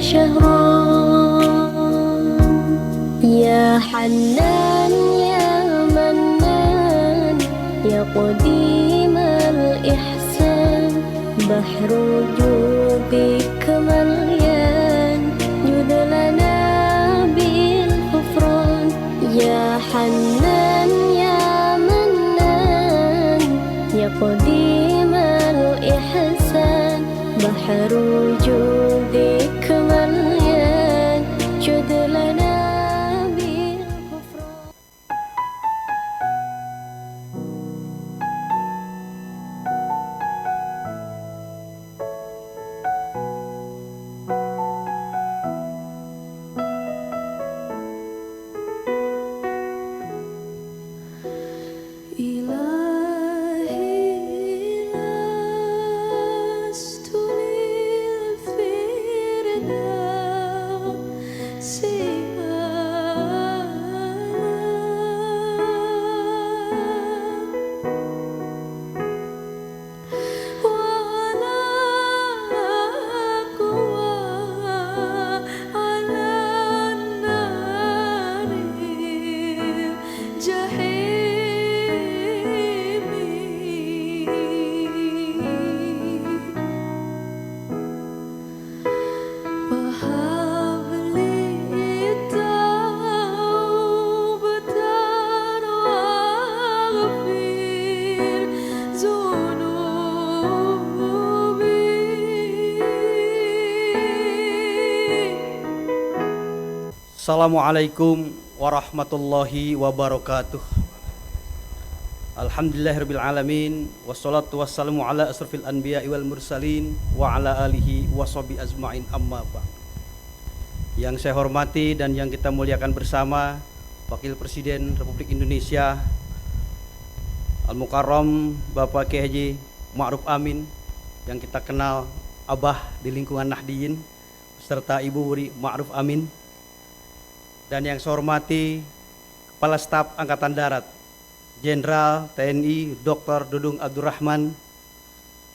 شهران يا حنان يا منان يا قديم الإحسان بحر جودك مليان جد لنا بالغفران يا حنان يا منان يا قديم الإحسان بحر جودك مليان جد لنا بالغفران. إلهي لست للفردوس أعلى ولا أقوى على النار جحيمي وهب لي توبة واغفر ذنوبي. Assalamualaikum warahmatullahi wabarakatuh. Alhamdulillahirabbil alamin wassalatu wassalamu ala asrofil anbiya wal mursalin wa ala alihi washabi ajmain amma ba'd. Yang saya hormati dan yang kita muliakan bersama Wakil Presiden Republik Indonesia Al-Mukarram Bapak Kiai Haji Ma'ruf Amin, yang kita kenal Abah di lingkungan Nahdiyin, serta Ibu Wuri Ma'ruf Amin. Dan yang saya hormati Kepala Staf Angkatan Darat Jenderal TNI Dr. Dudung Abdurrahman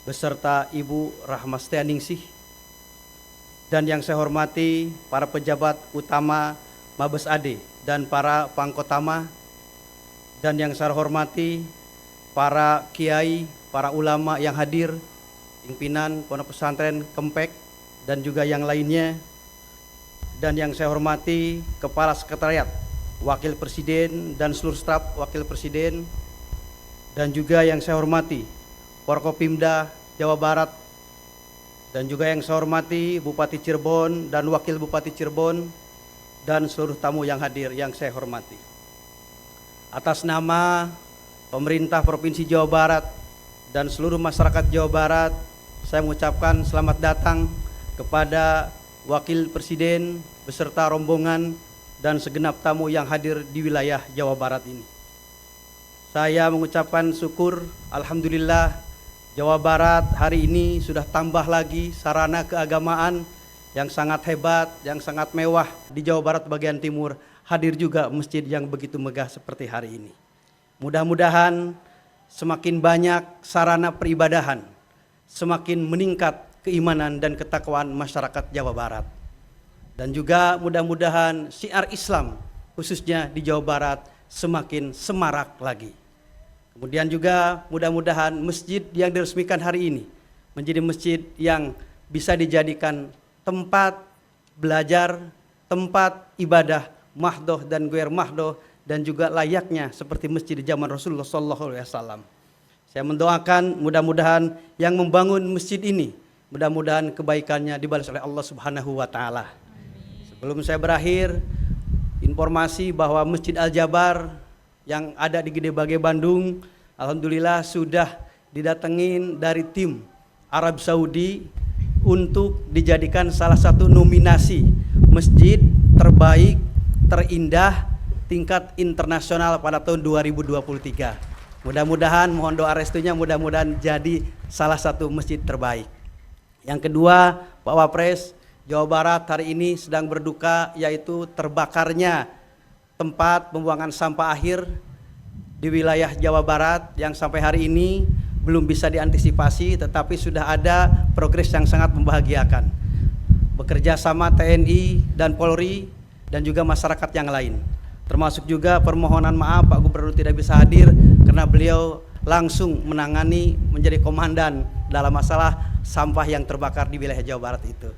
beserta Ibu Rahmastianingsih. Dan yang saya hormati para pejabat utama Mabes AD dan para pangkotama. Dan yang saya hormati para kiai, para ulama yang hadir, pimpinan Pondok Pesantren Kempek dan juga yang lainnya. Dan yang saya hormati Kepala Sekretariat Wakil Presiden dan seluruh staf Wakil Presiden. Dan juga yang saya hormati Forkopimda Jawa Barat. Dan juga yang saya hormati Bupati Cirebon dan Wakil Bupati Cirebon dan seluruh tamu yang hadir yang saya hormati. Atas nama pemerintah Provinsi Jawa Barat dan seluruh masyarakat Jawa Barat, saya mengucapkan selamat datang kepada Wakil Presiden beserta rombongan dan segenap tamu yang hadir di wilayah Jawa Barat ini. Saya mengucapkan syukur, alhamdulillah, Jawa Barat hari ini sudah tambah lagi sarana keagamaan yang sangat hebat, yang sangat mewah. Di Jawa Barat bagian timur hadir juga masjid yang begitu megah seperti hari ini. Mudah-mudahan semakin banyak sarana peribadahan, semakin meningkat keimanan dan ketakwaan masyarakat Jawa Barat. Dan juga mudah-mudahan syiar Islam khususnya di Jawa Barat semakin semarak lagi. Kemudian juga mudah-mudahan masjid yang diresmikan hari ini menjadi masjid yang bisa dijadikan tempat belajar, tempat ibadah mahdoh dan guer mahdoh, dan juga layaknya seperti masjid di zaman Rasulullah SAW. Saya mendoakan mudah-mudahan yang membangun masjid ini, mudah-mudahan kebaikannya dibalas oleh Allah Subhanahu wa Ta'ala. Sebelum saya berakhir, informasi bahwa Masjid Al-Jabar yang ada di Gede Bage Bandung, alhamdulillah sudah didatengin dari tim Arab Saudi untuk dijadikan salah satu nominasi masjid terbaik, terindah tingkat internasional pada tahun 2023. Mudah-mudahan, mohon doa restunya, mudah-mudahan jadi salah satu masjid terbaik. Yang kedua, Pak Wapres, Jawa Barat hari ini sedang berduka, yaitu terbakarnya tempat pembuangan sampah akhir di wilayah Jawa Barat yang sampai hari ini belum bisa diantisipasi, tetapi sudah ada progres yang sangat membahagiakan. bekerja sama TNI dan Polri dan juga masyarakat yang lain. Termasuk juga permohonan maaf Pak Gubernur tidak bisa hadir karena beliau langsung menangani menjadi komandan dalam masalah sampah yang terbakar di wilayah Jawa Barat itu.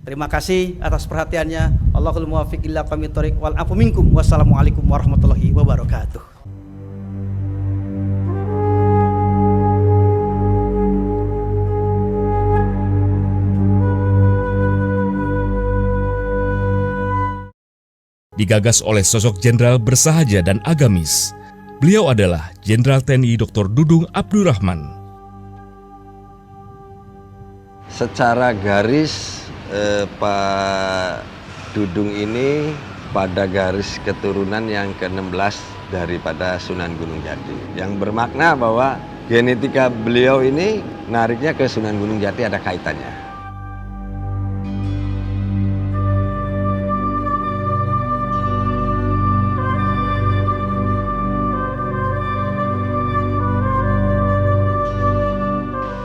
Terima kasih atas perhatiannya. Allahul muwaffiq ila aqwamit thoriq wal afu minkum. Wassalamualaikum warahmatullahi wabarakatuh. Digagas oleh sosok jenderal bersahaja dan agamis. Beliau adalah Jenderal TNI Dr. Dudung Abdurrahman. Secara garis Pak Dudung ini pada garis keturunan yang ke-16 daripada Sunan Gunung Jati. Yang bermakna bahwa genetika beliau ini nariknya ke Sunan Gunung Jati ada kaitannya.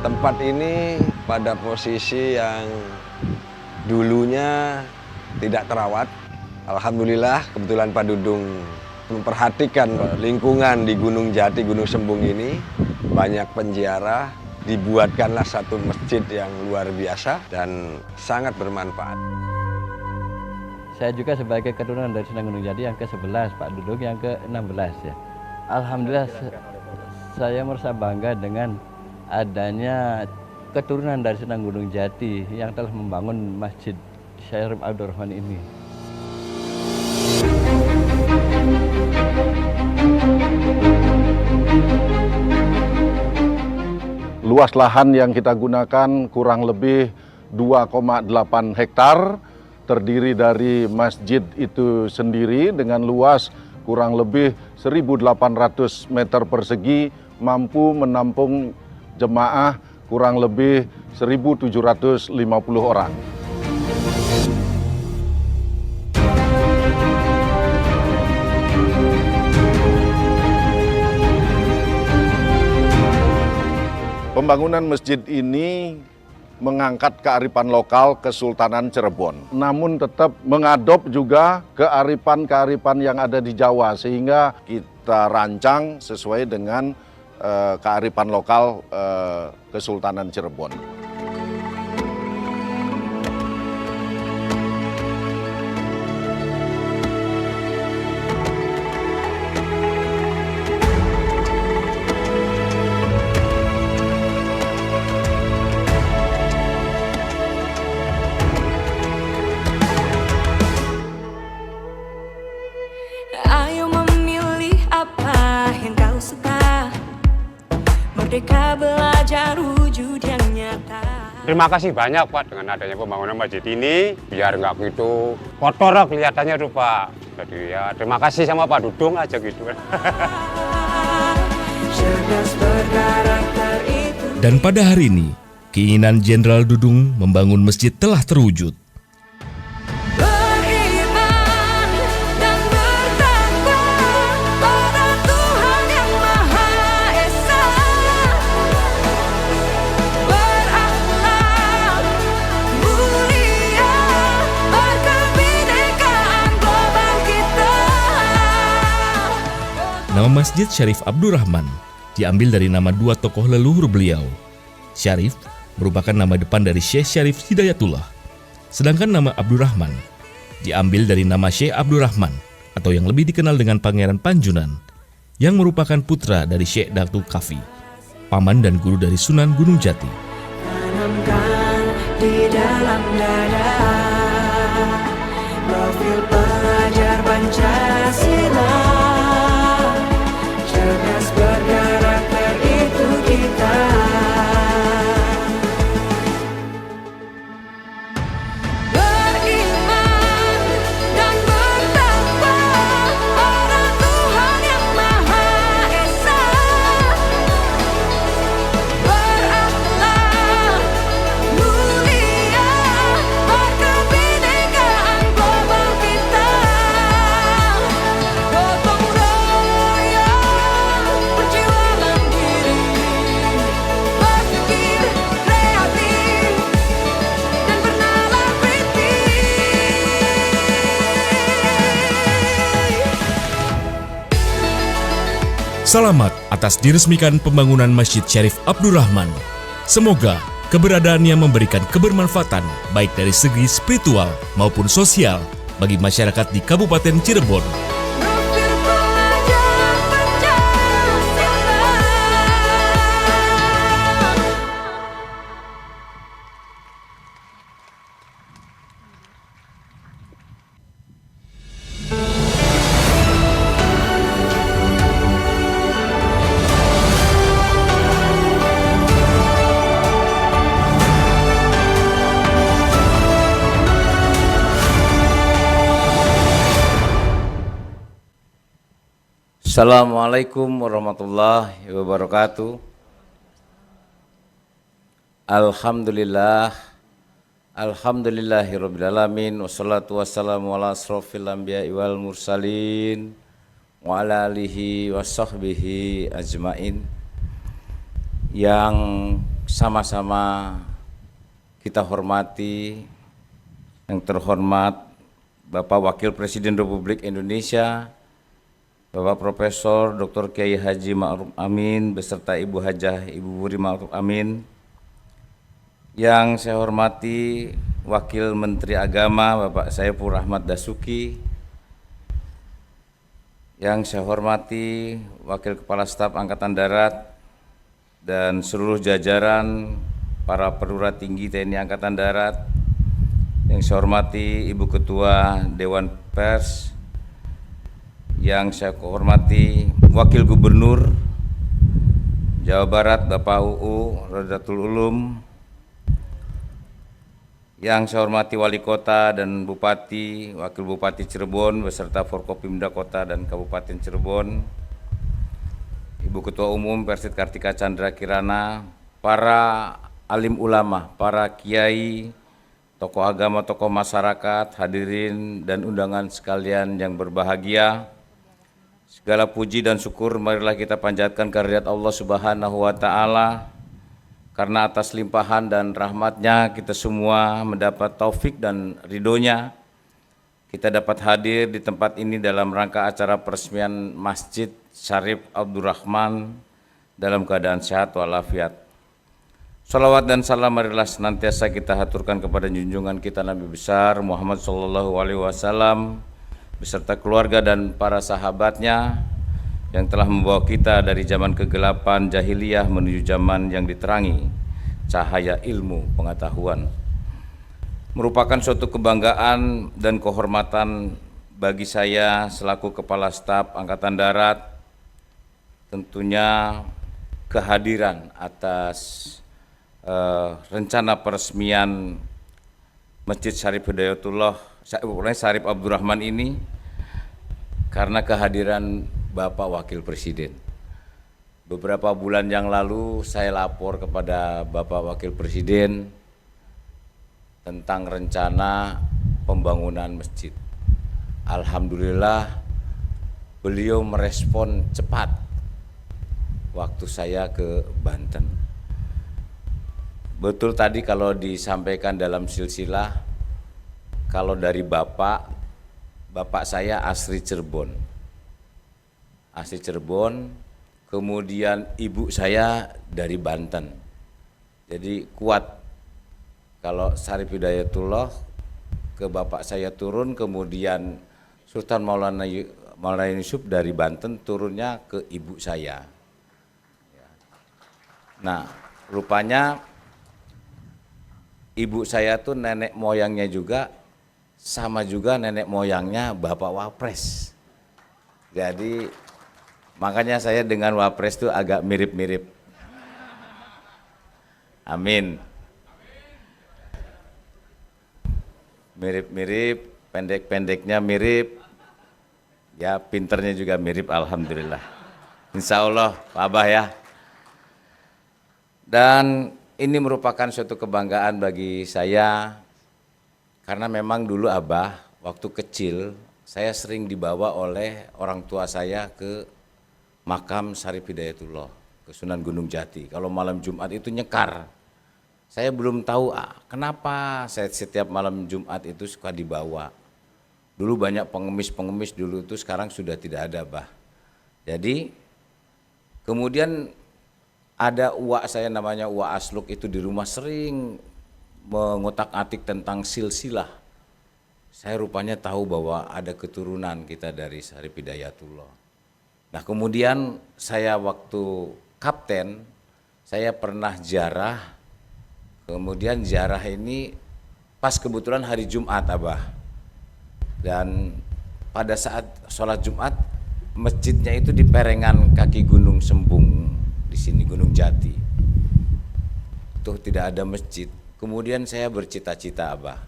Tempat ini pada posisi yang dulunya tidak terawat. Alhamdulillah kebetulan Pak Dudung memperhatikan lingkungan di Gunung Jati, Gunung Sembung ini. Banyak penziarah, dibuatkanlah satu masjid yang luar biasa dan sangat bermanfaat. Saya juga sebagai keturunan dari Sunan Gunung Jati yang ke-11, Pak Dudung yang ke-16 ya. Alhamdulillah saya merasa bangga dengan adanya keturunan dari Sunan Gunung Jati yang telah membangun Masjid Syarif Abdurrahman ini. Luas lahan yang kita gunakan kurang lebih 2,8 hektar, terdiri dari masjid itu sendiri dengan luas kurang lebih 1.800 meter persegi, mampu menampung jemaah kurang lebih 1.750 orang. Pembangunan masjid ini mengangkat kearifan lokal Kesultanan Cirebon, namun tetap mengadop juga kearifan-kearifan yang ada di Jawa, sehingga kita rancang sesuai dengan kearifan lokal Kesultanan Cirebon. Ayo memilih apa yang kau suka. Merdeka belajar wujud yang nyata. Terima kasih banyak Pak dengan adanya pembangunan masjid ini, biar nggak gitu kotor kelihatannya tuh Pak. Jadi ya terima kasih sama Pak Dudung aja gitu. Dan pada hari ini, keinginan Jenderal Dudung membangun masjid telah terwujud. Beriman dan bertakwa pada Tuhan yang Maha Esa. Berakhlak mulia berkebinekaan global kita. Nama Masjid Syarif Abdurrahman diambil dari nama dua tokoh leluhur beliau. Syarif merupakan nama depan dari Syekh Syarif Hidayatullah, sedangkan nama Abdurrahman diambil dari nama Syekh Abdurrahman atau yang lebih dikenal dengan Pangeran Panjunan, yang merupakan putra dari Syekh Datuk Kafi, paman dan guru dari Sunan Gunung Jati. Tanamkan di dalam dada profil pelajar Pancasila. Cerdas berkarakter itu kita. Beriman dan bertakwa pada Tuhan yang Maha Esa. Berakhlak mulia berkebinekaan global kita. Selamat atas diresmikan pembangunan Masjid Syarif Abdurrahman. Semoga keberadaannya memberikan kebermanfaatan baik dari segi spiritual maupun sosial bagi masyarakat di Kabupaten Cirebon. Nuklir pelajar Pancasila. Assalamualaikum warahmatullahi wabarakatuh. Alhamdulillah, alhamdulillahirrabbilalamin. Wassalatu wassalamu ala asrofil anbiya'i wal mursalin wa ala alihi wa sahbihi ajmain. Yang sama-sama kita hormati, yang terhormat Bapak Wakil Presiden Republik Indonesia, Bapak Profesor Dr. Kiai Haji Ma'ruf Amin beserta Ibu Hajah Ibu Wuri Ma'ruf Amin. Yang saya hormati Wakil Menteri Agama Bapak Saiful Rahmat Dasuki. Yang saya hormati Wakil Kepala Staf Angkatan Darat dan seluruh jajaran para perwira tinggi TNI Angkatan Darat. Yang saya hormati Ibu Ketua Dewan Pers. Yang saya hormati Wakil Gubernur Jawa Barat Bapak UU Rodatul Ulum, yang saya hormati Wali Kota dan Bupati, Wakil Bupati Cirebon beserta Forkopimda Kota dan Kabupaten Cirebon, Ibu Ketua Umum Persid Kartika Chandra Kirana, para alim ulama, para kiai, tokoh agama, tokoh masyarakat, hadirin dan undangan sekalian yang berbahagia. Segala puji dan syukur marilah kita panjatkan kehadirat Allah Subhanahu wa Ta'ala, karena atas limpahan dan rahmatnya kita semua mendapat taufik dan ridhonya kita dapat hadir di tempat ini dalam rangka acara peresmian Masjid Syarif Abdurrahman dalam keadaan sehat walafiat. Salawat dan salam marilah senantiasa kita haturkan kepada junjungan kita Nabi besar Muhammad SAW beserta keluarga dan para sahabatnya yang telah membawa kita dari zaman kegelapan jahiliyah menuju zaman yang diterangi cahaya ilmu pengetahuan. Merupakan suatu kebanggaan dan kehormatan bagi saya selaku Kepala Staf Angkatan Darat, tentunya kehadiran atas rencana peresmian Masjid Syarif Syarif Abdurrahman ini, karena kehadiran Bapak Wakil Presiden. Beberapa bulan yang lalu saya lapor kepada Bapak Wakil Presiden tentang rencana pembangunan masjid. Alhamdulillah beliau merespon cepat waktu saya ke Banten. Betul tadi kalau disampaikan dalam silsilah, kalau dari bapak saya asli Cirebon. Asli Cirebon, kemudian ibu saya dari Banten. Jadi kuat. Kalau Syarif Hidayatullah ke bapak saya turun, kemudian Sultan Maulana Yusuf dari Banten turunnya ke ibu saya. Nah, rupanya ibu saya tuh nenek moyangnya juga sama juga nenek moyangnya Bapak Wapres. Jadi makanya saya dengan Wapres tuh agak mirip-mirip. Amin. Mirip-mirip, pendek-pendeknya mirip, ya pinternya juga mirip, alhamdulillah. Insya Allah Pak Abah ya. Dan ini merupakan suatu kebanggaan bagi saya, karena memang dulu Abah waktu kecil saya sering dibawa oleh orang tua saya ke makam Syarif Hidayatullah, ke Sunan Gunung Jati. Kalau malam Jumat itu nyekar. Saya belum tahu kenapa saya setiap malam Jumat itu suka dibawa. Dulu banyak pengemis-pengemis dulu itu, sekarang sudah tidak ada, Bah. Jadi Kemudian ada uak saya namanya Uak Asluk itu di rumah sering mengotak-atik tentang silsilah. Saya rupanya tahu bahwa ada keturunan kita dari Syarif Hidayatullah. Nah kemudian saya waktu kapten, saya pernah ziarah, kemudian ziarah ini pas kebetulan hari Jumat Abah. Dan pada saat sholat Jumat, masjidnya itu di perengan kaki Gunung Sembung, di sini Gunung Jati. Itu tidak ada masjid. Kemudian saya bercita-cita Abah,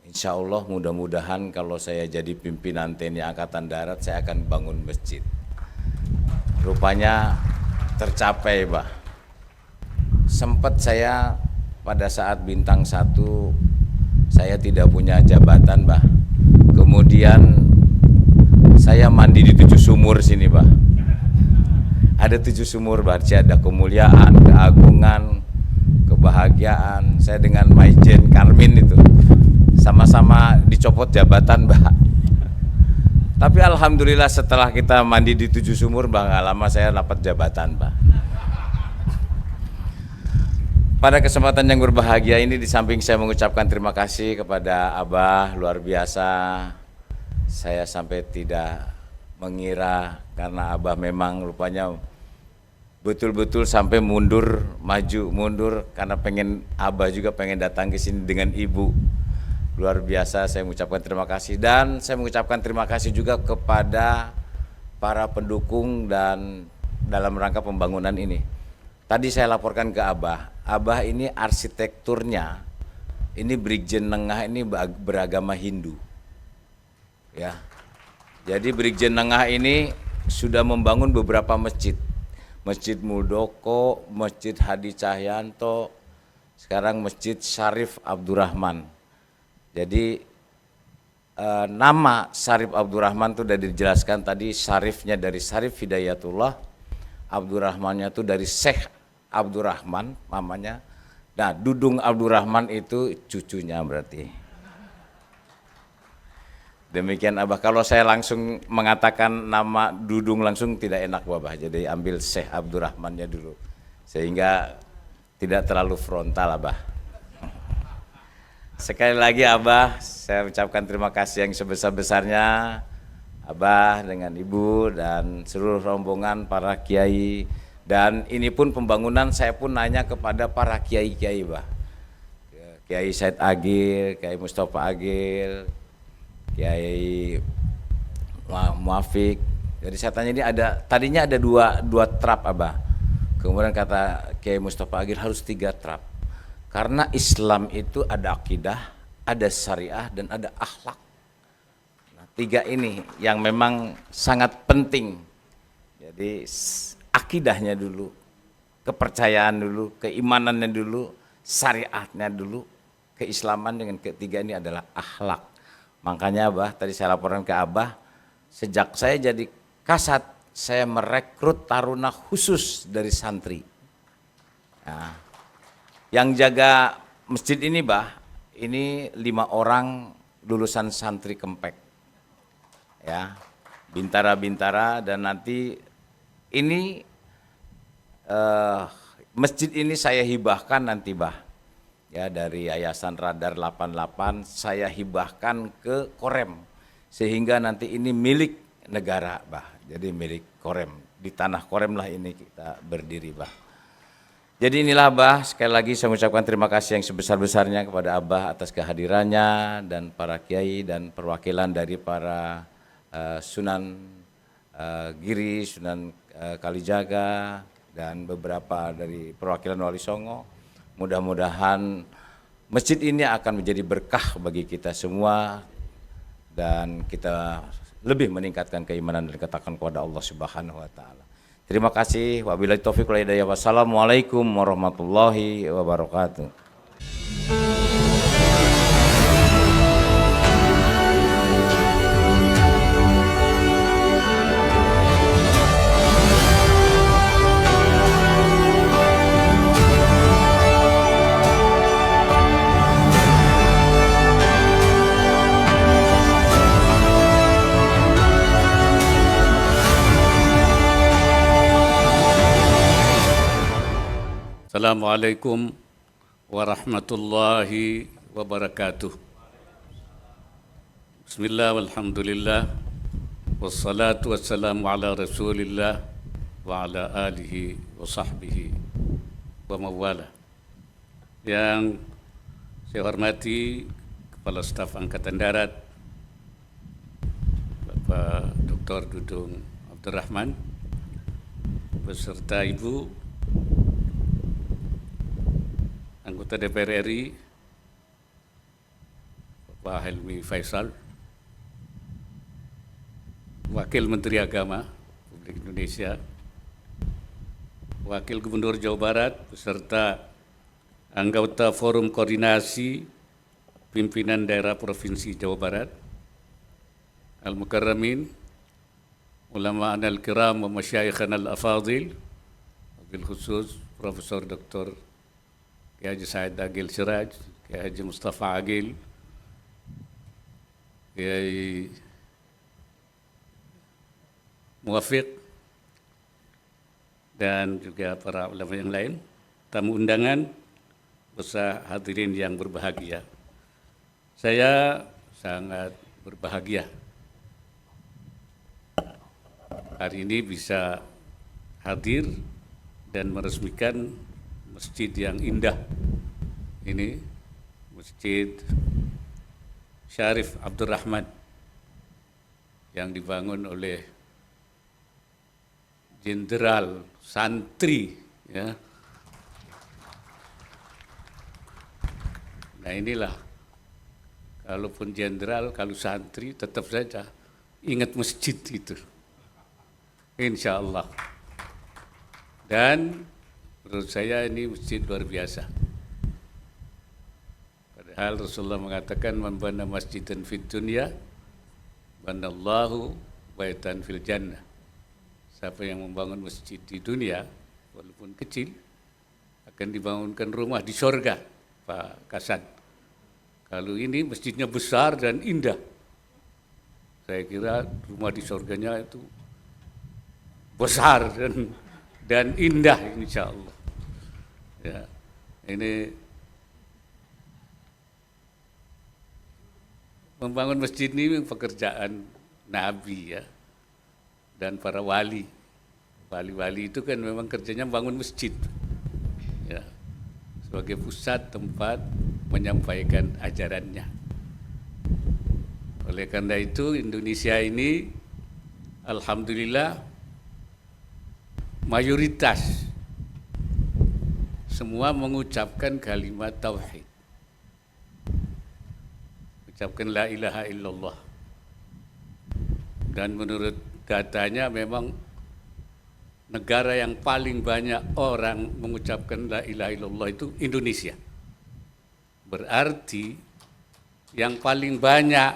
insya Allah mudah-mudahan kalau saya jadi pimpinan TNI Angkatan Darat, saya akan bangun masjid. Rupanya tercapai Bah. Sempat saya pada saat bintang 1 saya tidak punya jabatan Bah. Kemudian saya mandi di 7 sumur sini Bah. Ada 7 sumur Bah, ada kemuliaan, keagungan, kebahagiaan. Saya dengan Maijen Karmin itu sama-sama dicopot jabatan Bah. Tapi alhamdulillah setelah kita mandi di 7 sumur Bah, gak lama saya dapat jabatan Bah. Pada kesempatan yang berbahagia ini, di samping saya mengucapkan terima kasih kepada Abah, luar biasa. Saya sampai tidak mengira karena Abah memang rupanya betul-betul sampai mundur, maju, mundur karena pengen Abah juga pengen datang ke sini dengan ibu. Luar biasa, saya mengucapkan terima kasih dan saya mengucapkan terima kasih juga kepada para pendukung dan dalam rangka pembangunan ini. Tadi saya laporkan ke Abah ini arsitekturnya, ini Brigjen Nengah ini beragama Hindu. Ya. Jadi Brigjen Nengah ini sudah membangun beberapa masjid. Masjid Muldoko, Masjid Hadi Cahyanto, sekarang Masjid Syarif Abdurrahman. Jadi nama Syarif Abdurrahman itu sudah dijelaskan tadi, Syarifnya dari Syarif Hidayatullah, Abdurrahmannya itu dari Syekh Abdurrahman mamanya. Nah, Dudung Abdurrahman itu cucunya berarti. Demikian Abah. Kalau saya langsung mengatakan nama Dudung langsung tidak enak Abah. Jadi ambil Syekh Abdurrahmannya dulu. Sehingga tidak terlalu frontal Abah. Sekali lagi Abah, saya ucapkan terima kasih yang sebesar-besarnya Abah dengan Ibu dan seluruh rombongan para kiai. Dan ini pun pembangunan saya pun nanya kepada para kiai-kiai Bah. Kiai Said Agil, Kiai Mustafa Agil, Kiai Muafik. Jadi saya tanya ini tadinya ada dua trap Abah. Kemudian kata Kiai Mustafa Agil harus 3 trap. Karena Islam itu ada akidah, ada syariah dan ada akhlak. Nah, 3 ini yang memang sangat penting. Jadi akidahnya dulu, kepercayaan dulu, keimanannya dulu, syariatnya dulu, keislaman dengan ketiga ini adalah akhlak. Makanya Abah, tadi saya laporan ke Abah, sejak saya jadi kasat, saya merekrut taruna khusus dari santri. Nah, yang jaga masjid ini Bah, ini 5 orang lulusan santri Kempek. Ya, bintara-bintara dan nanti ini masjid ini saya hibahkan nanti Bah. Ya, dari Yayasan Radar 88 saya hibahkan ke Korem sehingga nanti ini milik negara Bah. Jadi milik Korem, di tanah Korem lah ini kita berdiri Bah. Jadi inilah Bah, sekali lagi saya mengucapkan terima kasih yang sebesar-besarnya kepada Abah atas kehadirannya dan para kiai dan perwakilan dari para Sunan Giri, Sunan Kalijaga dan beberapa dari perwakilan Wali Songo. Mudah-mudahan masjid ini akan menjadi berkah bagi kita semua dan kita lebih meningkatkan keimanan dan ketakwaan kepada Allah Subhanahu wa taala. Terima kasih. Wabillahi taufiq wal hidayah. Wassalamualaikum warahmatullahi wabarakatuh. Assalamualaikum warahmatullahi wabarakatuh. Bismillah walhamdulillah wassalatu wassalamu ala rasulillah wa ala alihi wa sahbihi wa mawala. Yang saya hormati Kepala Staf Angkatan Darat Bapak Dr. Dudung Abdurrahman beserta Ibu Anggota DPR RI Bapak Helmi Faisal, Wakil Menteri Agama Republik Indonesia, Wakil Gubernur Jawa Barat beserta anggota Forum Koordinasi Pimpinan Daerah Provinsi Jawa Barat, Al-Mukarramin, Ulama al-Kiram wa Masyayikhan al-Afadil, wabil khusus Profesor Dr. Kiai Haji Said Agil Siraj, Kiai Haji Mustafa Agil, Kiai Muwafiq, dan juga para ulama yang lain, tamu undangan, beserta hadirin yang berbahagia. Saya sangat berbahagia hari ini bisa hadir dan meresmikan masjid yang indah ini, Masjid Syarif Abdurrahman yang dibangun oleh Jenderal Santri, ya. Nah inilah, kalaupun jenderal, kalau santri tetap saja ingat masjid itu, insya Allah. Dan menurut saya ini masjid luar biasa. Padahal Rasulullah mengatakan man bana masjidan fid dunya banallahu baitan fil jannah. Siapa yang membangun masjid di dunia walaupun kecil akan dibangunkan rumah di surga, Pak Kasan. Kalau ini masjidnya besar dan indah, saya kira rumah di surganya itu besar dan indah insya Allah. Ya, ini membangun masjid ini pekerjaan Nabi, ya, dan para wali. Wali-wali itu kan memang kerjanya bangun masjid, ya, sebagai pusat tempat menyampaikan ajarannya. Oleh karena itu Indonesia ini alhamdulillah mayoritas semua mengucapkan kalimat tauhid, ucapkan la ilaha illallah. Dan menurut datanya memang negara yang paling banyak orang mengucapkan la ilaha illallah itu Indonesia. Berarti yang paling banyak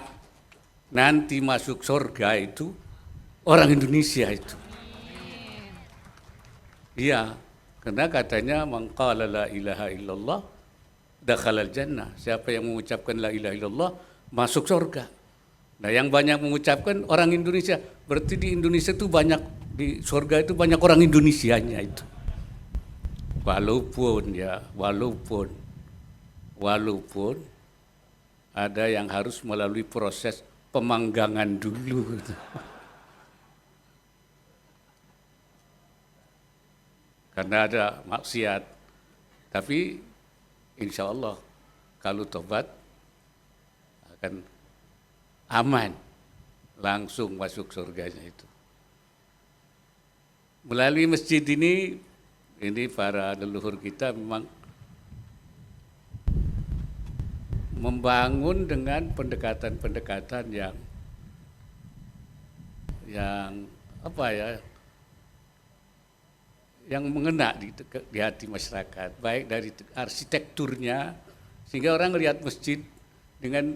nanti masuk surga itu orang Indonesia itu. Iya, karena katanya man qala la ilaha illallah dakhalal jannah. Siapa yang mengucapkan la ilaha illallah masuk surga. Nah, yang banyak mengucapkan orang Indonesia. Berarti di Indonesia itu banyak, di surga itu banyak orang Indonesianya itu. Walaupun ada yang harus melalui proses pemanggangan dulu. Karena ada maksiat. Tapi insya Allah kalau tobat akan aman, langsung masuk surganya itu. Melalui masjid ini para leluhur kita memang membangun dengan pendekatan-pendekatan yang apa ya, yang mengena di hati masyarakat, baik dari arsitekturnya sehingga orang lihat masjid dengan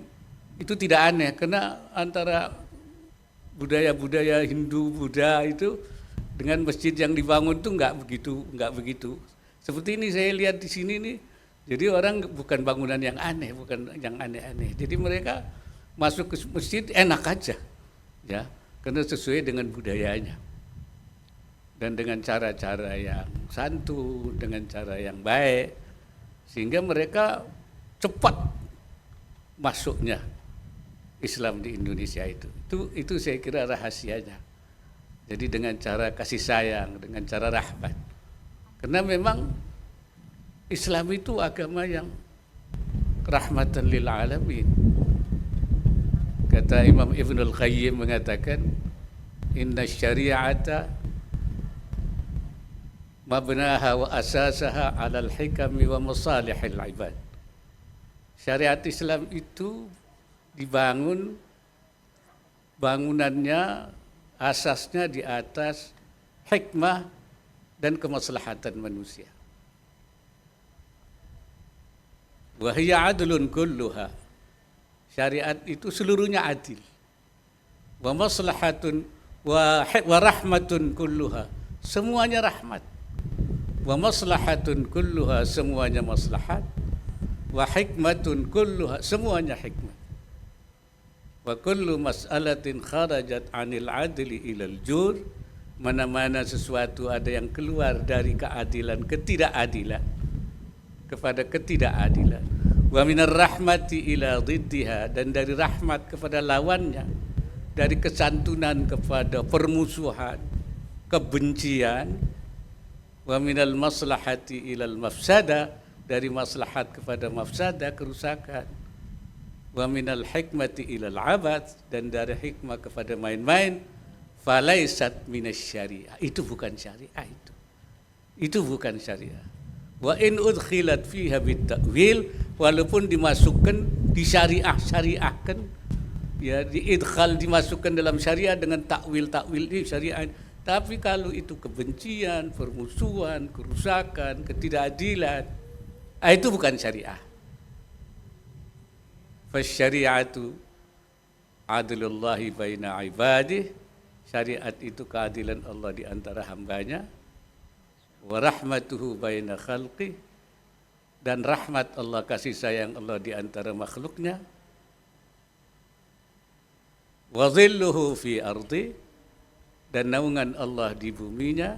itu tidak aneh, karena antara budaya-budaya Hindu, Buddha itu dengan masjid yang dibangun itu enggak begitu. Seperti ini saya lihat di sini nih, jadi orang bukan bangunan yang aneh, bukan yang aneh-aneh. Jadi mereka masuk ke masjid enak aja, ya, karena sesuai dengan budayanya. dan dengan cara-cara yang santun, dengan cara yang baik, sehingga mereka cepat masuknya Islam di Indonesia itu saya kira rahasianya. Jadi dengan cara kasih sayang, dengan cara rahmat. Karena memang Islam itu agama yang rahmatan lil alamin. Kata Imam Ibnul Qayyim mengatakan, inna syari'ata mabnaha wa asasaha alal hikami wa masalihil ibad. Syariat Islam itu dibangun, bangunannya, asasnya di atas hikmah dan kemaslahatan manusia. Wa hiya adlun kulluha. Syariat itu seluruhnya adil. Wa maslahatun wa rahmatun kulluha. Semuanya rahmat. Wa maslahatun kulluha, semuanya maslahat. Wa hikmatun kulluha, semuanya hikmah. Wa kullu mas'alatin kharajat 'anil 'adli ilal jur, mana-mana sesuatu ada yang keluar dari keadilan ketidakadilan kepada ketidakadilan. Wa minar rahmati ila dhiddiha, dan dari rahmat kepada lawannya, dari kesantunan kepada permusuhan, kebencian. Wa minal maslahati ilal mafsada, dari maslahat kepada mafsada, kerusakan. Wa minal hikmati ilal abad, dan dari hikmah kepada main-main. Falaisat minasyariah, itu bukan syariah itu bukan syariah. Wa in udkhilat fiha bitta'wil, walaupun dimasukkan, disyariahkan, ya diidkhal, dimasukkan dalam syariah dengan takwil di syariah, tapi kalau itu kebencian, permusuhan, kerusakan, ketidakadilan, itu bukan syariah. Fasyari'atu adlullahi baina ibadih, syariat itu keadilan Allah di antara hambanya. Wa rahmatuhu baina khalqih, dan rahmat Allah, kasih sayang Allah di antara makhluknya. Wa dhilluhu fi ardi, dan naungan Allah di buminya.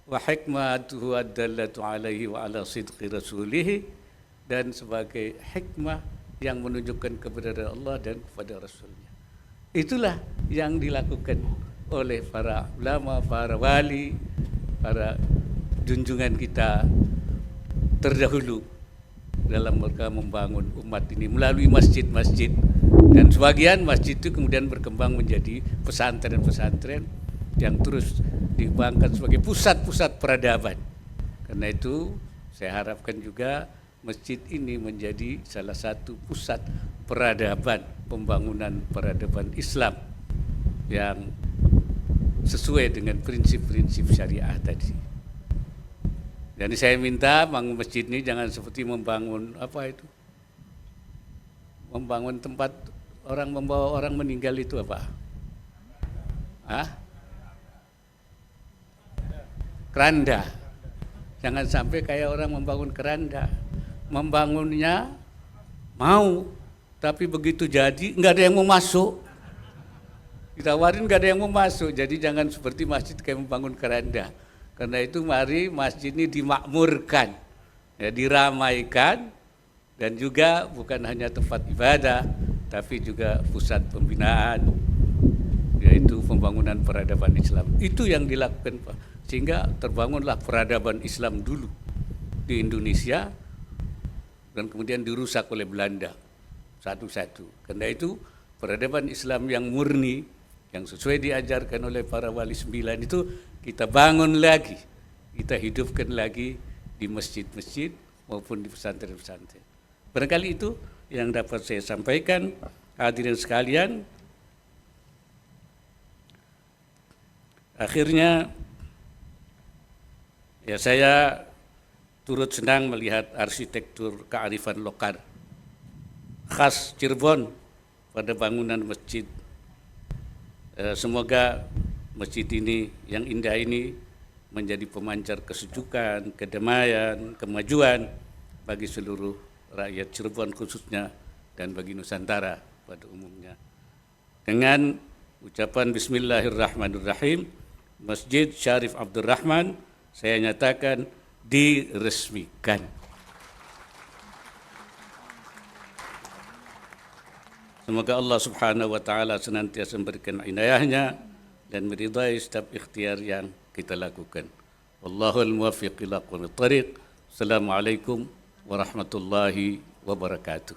Wa hikmatuhu ad-dallatu alaihi wa ala sidqi rasulih, dan sebagai hikmah yang menunjukkan kebenaran Allah dan kepada Rasulnya. Itulah yang dilakukan oleh para ulama, para wali, para junjungan kita terdahulu dalam mereka membangun umat ini melalui masjid-masjid, dan sebagian masjid itu kemudian berkembang menjadi pesantren-pesantren yang terus dikembangkan sebagai pusat-pusat peradaban. Karena itu saya harapkan juga masjid ini menjadi salah satu pusat peradaban, pembangunan peradaban Islam yang sesuai dengan prinsip-prinsip syariah tadi. Dan saya minta bangun masjid ini jangan seperti membangun membangun tempat orang membawa orang meninggal itu apa? Keranda. Jangan sampai kayak orang membangun keranda. Membangunnya mau, tapi begitu jadi nggak ada yang mau masuk. Ditawarin nggak ada yang mau masuk. Jadi jangan seperti masjid kayak membangun keranda. Karena itu mari masjid ini dimakmurkan, ya, diramaikan, dan juga bukan hanya tempat ibadah, tapi juga pusat pembinaan, yaitu pembangunan peradaban Islam. Itu yang dilakukan, Pak. Sehingga terbangunlah peradaban Islam dulu di Indonesia, dan kemudian dirusak oleh Belanda satu-satu. Karena itu peradaban Islam yang murni, yang sesuai diajarkan oleh para wali 9 itu kita bangun lagi, kita hidupkan lagi di masjid-masjid maupun di pesantren-pesantren. Barangkali itu yang dapat saya sampaikan. Hadirin sekalian, akhirnya ya saya turut senang melihat arsitektur kearifan lokal khas Cirebon pada bangunan masjid. Semoga masjid ini yang indah ini menjadi pemancar kesejukan, kedamaian, kemajuan bagi seluruh rakyat Cirebon khususnya dan bagi Nusantara pada umumnya. Dengan ucapan Bismillahirrahmanirrahim, Masjid Syarif Abdurrahman saya nyatakan diresmikan. Semoga Allah Subhanahu wa taala senantiasa memberikan inayahnya dan meridai setiap ikhtiar yang kita lakukan. Wallahul muwaffiq ila aqwamit thariq. Assalamualaikum warahmatullahi wabarakatuh.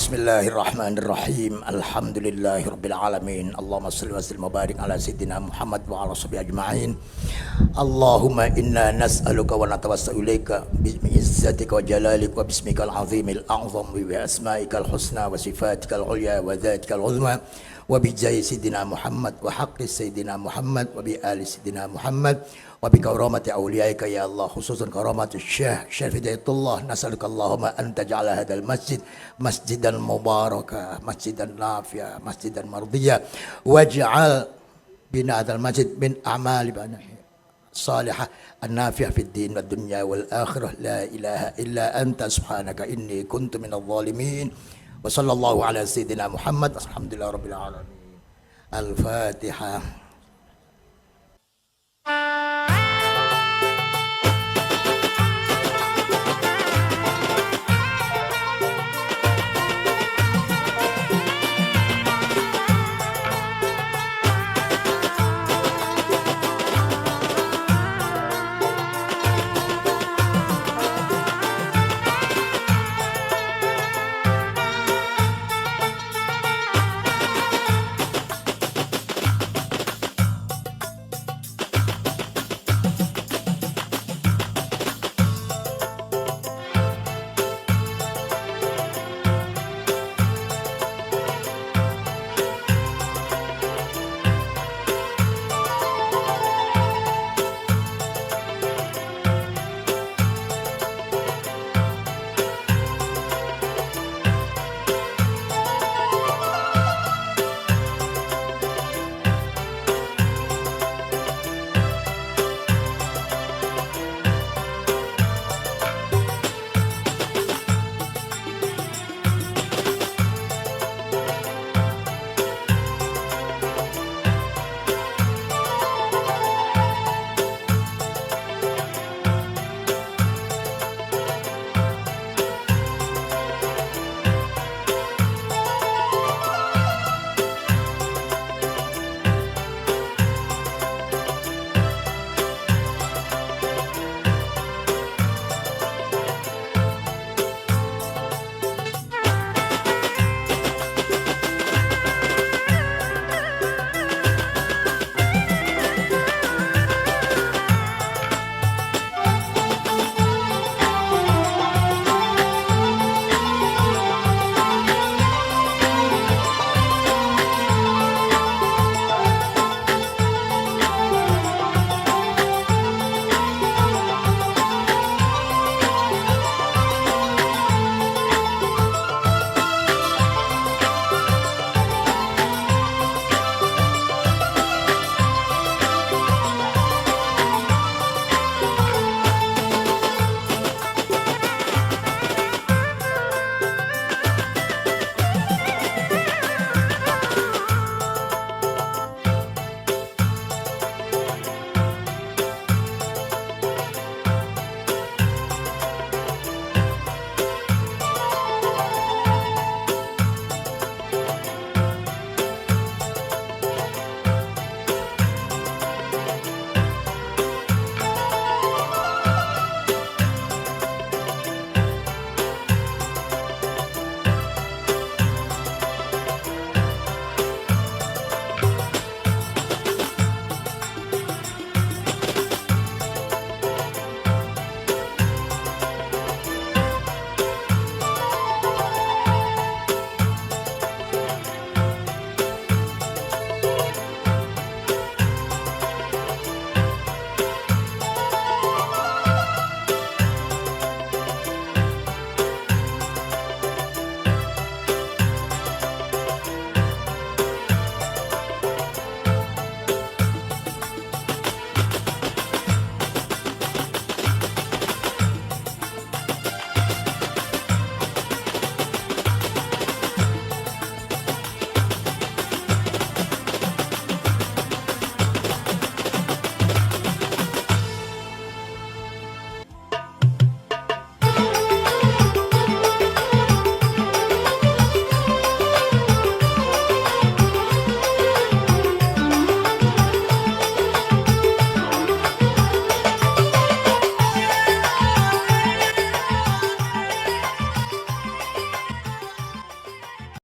Bismillahirrahmanirrahim. Alhamdulillahirabbil alamin. Allahumma shalli wa sallim wa barik ala sayyidina Muhammad wa ala sahbihi ajma'in. Allahumma inna nas'aluka wa natawassalu ilaika bi izzatika wa jalalika wa bismikal azimil a'zam wa bi asma'ikal husna wa sifatikal ulya wa dhatikal uzma wa bi jahi sayyidina Muhammad wa haqqi sayyidina Muhammad wa bi ali sayyidina Muhammad wa bi karamati awliyaika ya Allah, khususan karamati Syekh Syarif Hidayatullah. Nas'aluka Allahumma an taj'ala hadzal masjid masjidan mubarakah, masjidan nafi'ah, masjidan mardiyah, waj'al bina hadzal masjid min a'mali banahi salihah an-nafi'ah fid din wad dunya wal akhirah. La ilaha illa anta subhanaka inni kuntu minadh dhalimin. Wa sallallahu ala sayyidina Muhammad. Alhamdulillah rabbil alamin. Al-Fatihah.